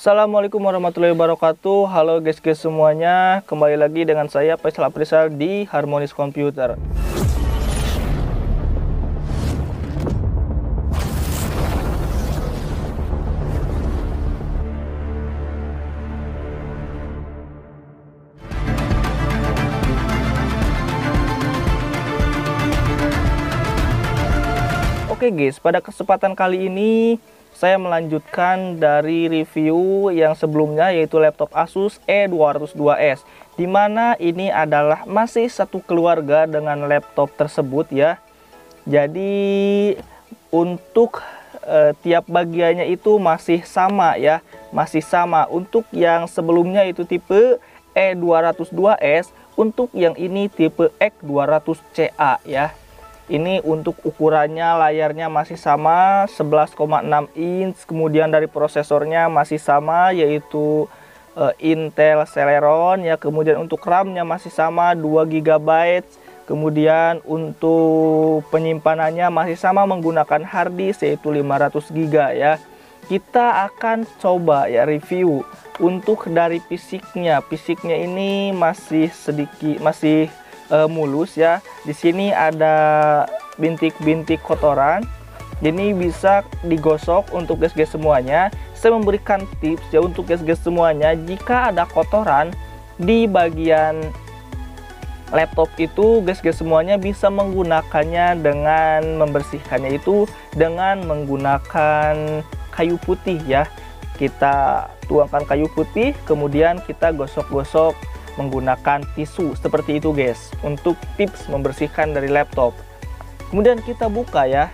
Assalamualaikum warahmatullahi wabarakatuh. Halo guys semuanya, kembali lagi dengan saya Faisal Aprizal di Harmonis Komputer. Oke guys, pada kesempatan kali ini saya melanjutkan dari review yang sebelumnya, yaitu laptop Asus E202S, dimana ini adalah masih satu keluarga dengan laptop tersebut ya. Jadi untuk tiap bagiannya itu masih sama ya, masih sama. Untuk yang sebelumnya itu tipe E202S, untuk yang ini tipe X200CA ya. Ini untuk ukurannya, layarnya masih sama 11,6 inch. Kemudian dari prosesornya masih sama, yaitu Intel Celeron ya. Kemudian untuk RAM-nya masih sama 2 GB. Kemudian untuk penyimpanannya masih sama menggunakan hard disk, yaitu 500 GB ya. Kita akan coba ya review untuk dari fisiknya. Fisiknya ini masih sedikit, masih mulus ya. Di sini ada bintik-bintik kotoran. Ini bisa digosok untuk guys semuanya. Saya memberikan tips ya untuk guys semuanya, jika ada kotoran di bagian laptop itu, guys semuanya bisa menggunakannya dengan membersihkannya itu dengan menggunakan kayu putih ya. Kita tuangkan kayu putih, kemudian kita gosok-gosok menggunakan tisu seperti itu guys, untuk tips membersihkan dari laptop. Kemudian kita buka ya.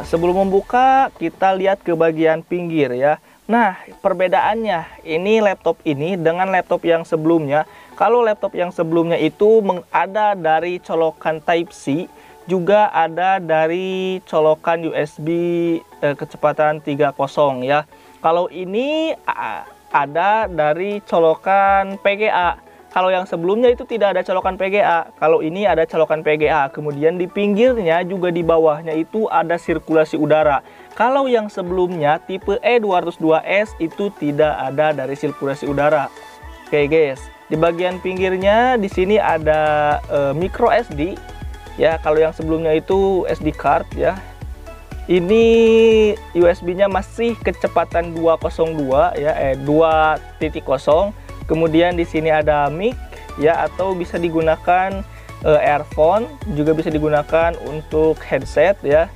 Sebelum membuka kita lihat ke bagian pinggir ya. Nah, perbedaannya ini laptop ini dengan laptop yang sebelumnya. Kalau laptop yang sebelumnya itu ada dari colokan Type C, juga ada dari colokan USB kecepatan 3.0 ya. Kalau ini ada dari colokan PGA. Kalau yang sebelumnya itu tidak ada colokan PGA. Kalau ini ada colokan PGA. Kemudian di pinggirnya juga di bawahnya itu ada sirkulasi udara. Kalau yang sebelumnya tipe E202S itu tidak ada dari sirkulasi udara. Oke guys, di bagian pinggirnya di sini ada micro SD ya. Kalau yang sebelumnya itu SD card ya. Ini USB-nya masih kecepatan 202 ya, 2.0. Kemudian di sini ada mic ya, atau bisa digunakan earphone, juga bisa digunakan untuk headset ya.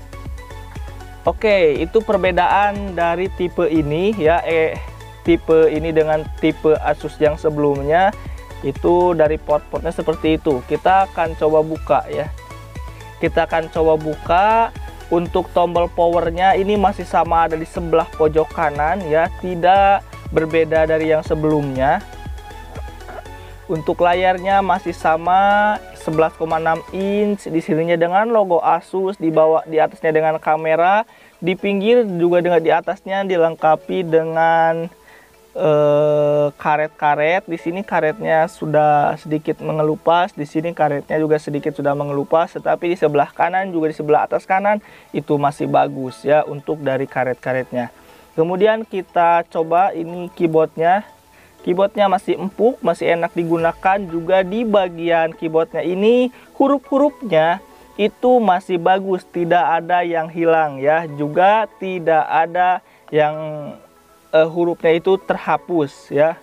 Oke, itu perbedaan dari tipe ini ya, tipe ini dengan tipe Asus yang sebelumnya. Itu dari port-portnya seperti itu. Kita akan coba buka ya. Kita akan coba buka. Untuk tombol powernya ini masih sama, ada di sebelah pojok kanan ya, tidak berbeda dari yang sebelumnya. Untuk layarnya masih sama 11,6 inch, di sininya dengan logo Asus, di bawah, di atasnya dengan kamera, di pinggir juga dengan di atasnya dilengkapi dengan karet-karet. Di sini karetnya sudah sedikit mengelupas, di sini karetnya juga sedikit sudah mengelupas, tetapi di sebelah kanan juga di sebelah atas kanan itu masih bagus ya untuk dari karet-karetnya. Kemudian kita coba ini keyboardnya. Keyboardnya masih empuk, masih enak digunakan. Juga di bagian keyboardnya ini huruf-hurufnya itu masih bagus, tidak ada yang hilang ya, juga tidak ada yang hurufnya itu terhapus ya.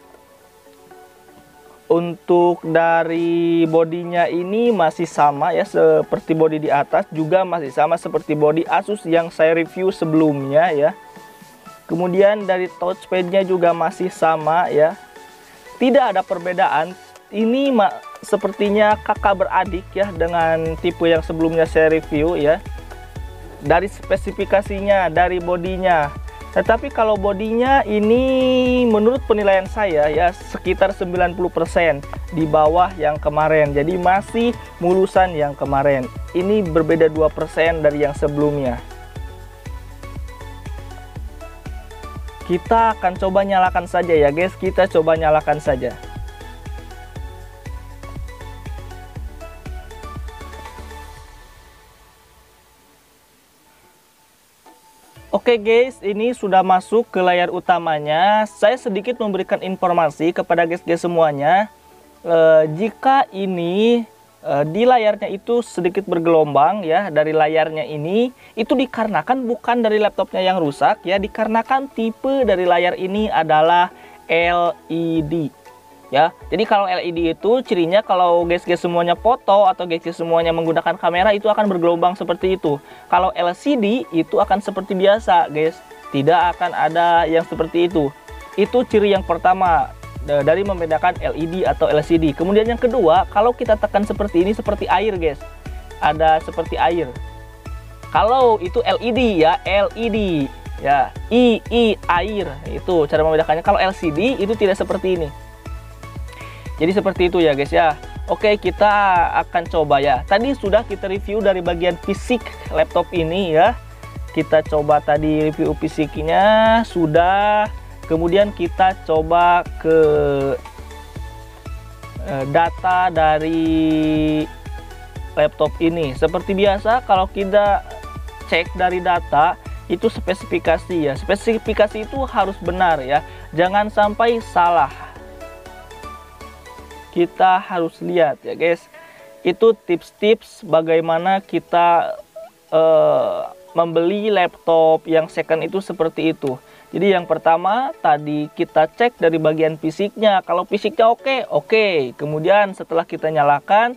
Untuk dari bodinya ini masih sama ya, seperti bodi di atas, juga masih sama seperti bodi Asus yang saya review sebelumnya ya. Kemudian dari touchpadnya juga masih sama ya, tidak ada perbedaan. Ini sepertinya kakak beradik ya dengan tipe yang sebelumnya saya review ya. Dari spesifikasinya, dari bodinya. Tetapi kalau bodinya ini menurut penilaian saya ya sekitar 90% di bawah yang kemarin. Jadi masih mulusan yang kemarin. Ini berbeda 2% dari yang sebelumnya. Kita akan coba nyalakan saja ya guys. Kita coba nyalakan saja. Oke guys, ini sudah masuk ke layar utamanya. Saya sedikit memberikan informasi kepada guys-guys semuanya. Jika ini di layarnya itu sedikit bergelombang ya, dari layarnya ini, itu dikarenakan bukan dari laptopnya yang rusak ya, dikarenakan tipe dari layar ini adalah LED ya. Jadi kalau LED itu cirinya kalau guys-guys semuanya foto atau guys-guys semuanya menggunakan kamera itu akan bergelombang seperti itu. Kalau LCD itu akan seperti biasa guys, tidak akan ada yang seperti itu. Itu ciri yang pertama dari membedakan LED atau LCD. Kemudian yang kedua, kalau kita tekan seperti ini seperti air guys, ada seperti air. Kalau itu LED ya, LED ya, air, itu cara membedakannya. Kalau LCD itu tidak seperti ini. Jadi seperti itu ya guys ya. Oke, kita akan coba ya. Tadi sudah kita review dari bagian fisik laptop ini ya. Kita coba tadi review fisiknya sudah. Kemudian kita coba ke data dari laptop ini. Seperti biasa kalau kita cek dari data itu spesifikasi ya. Spesifikasi itu harus benar ya. Jangan sampai salah. Kita harus lihat ya guys, itu tips-tips bagaimana kita membeli laptop yang second itu seperti itu. Jadi yang pertama tadi kita cek dari bagian fisiknya. Kalau fisiknya oke. Kemudian setelah kita nyalakan,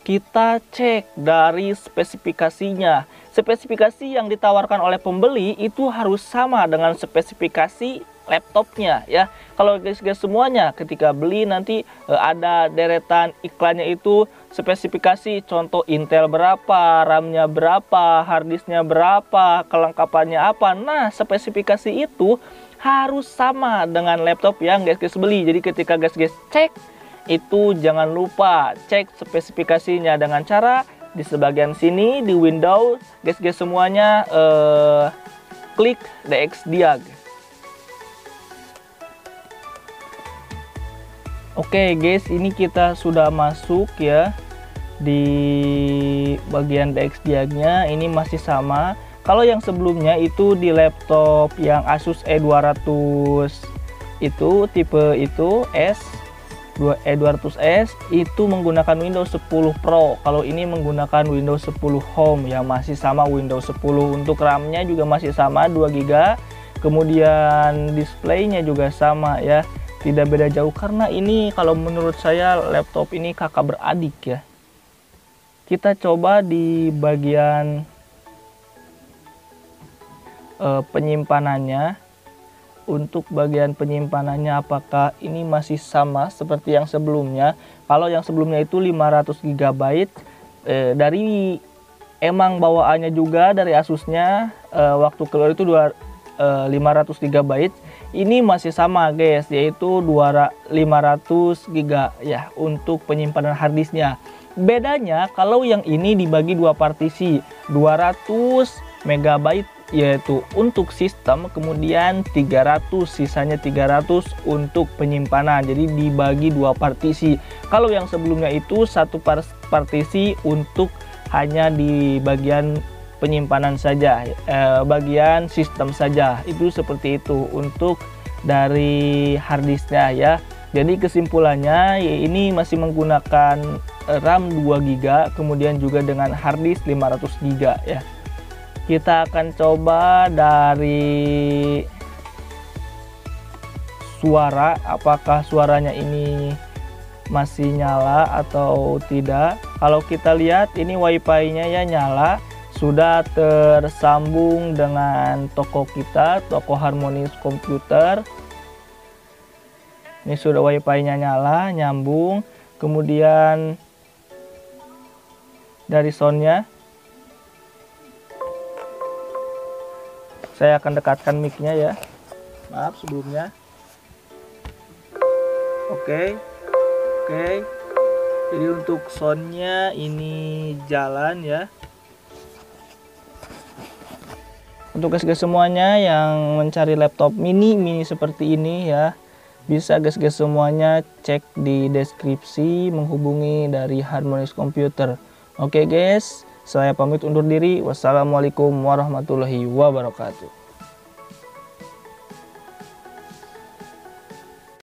kita cek dari spesifikasinya. Spesifikasi yang ditawarkan oleh pembeli itu harus sama dengan spesifikasi laptopnya ya. Kalau guys semuanya ketika beli nanti ada deretan iklannya itu spesifikasi, contoh Intel berapa, RAM-nya berapa, harddisknya berapa, kelengkapannya apa. Nah, spesifikasi itu harus sama dengan laptop yang guys beli. Jadi ketika guys cek itu jangan lupa cek spesifikasinya dengan cara di sebagian sini di Windows guys semuanya klik DXDiag. Oke guys, ini kita sudah masuk ya di bagian DXDiag-nya. Ini masih sama. Kalau yang sebelumnya itu di laptop yang Asus E200 itu tipe itu E200S itu menggunakan Windows 10 Pro. Kalau ini menggunakan Windows 10 Home yang masih sama Windows 10. Untuk RAM-nya juga masih sama 2 GB. Kemudian displaynya juga sama ya. Tidak beda jauh, karena ini kalau menurut saya laptop ini kakak beradik ya. Kita coba di bagian penyimpanannya. Untuk bagian penyimpanannya apakah ini masih sama seperti yang sebelumnya. Kalau yang sebelumnya itu 500 GB dari emang bawaannya juga dari Asusnya waktu keluar itu 500 GB. Ini masih sama guys, yaitu 500 GB ya untuk penyimpanan harddisknya. Bedanya kalau yang ini dibagi dua partisi, 200 MB yaitu untuk sistem, kemudian 300, sisanya 300 untuk penyimpanan. Jadi dibagi dua partisi. Kalau yang sebelumnya itu satu partisi untuk hanya di bagian penyimpanan saja, bagian sistem saja. Itu seperti itu untuk dari harddisknya ya. Jadi kesimpulannya ini masih menggunakan RAM 2 GB, kemudian juga dengan harddisk 500 GB ya. Kita akan coba dari suara, apakah suaranya ini masih nyala atau tidak. Kalau kita lihat ini WiFi-nya ya nyala, sudah tersambung dengan toko kita, toko Harmonious Computer. Ini sudah WiFi-nya nyala, nyambung. Kemudian dari soundnya, saya akan dekatkan mic-nya ya. Maaf sebelumnya. Oke. Jadi untuk soundnya ini jalan ya. Untuk guys semuanya yang mencari laptop mini seperti ini ya, bisa guys semuanya cek di deskripsi, menghubungi dari Harmonious Computer. Oke guys, saya pamit undur diri. Wassalamualaikum warahmatullahi wabarakatuh.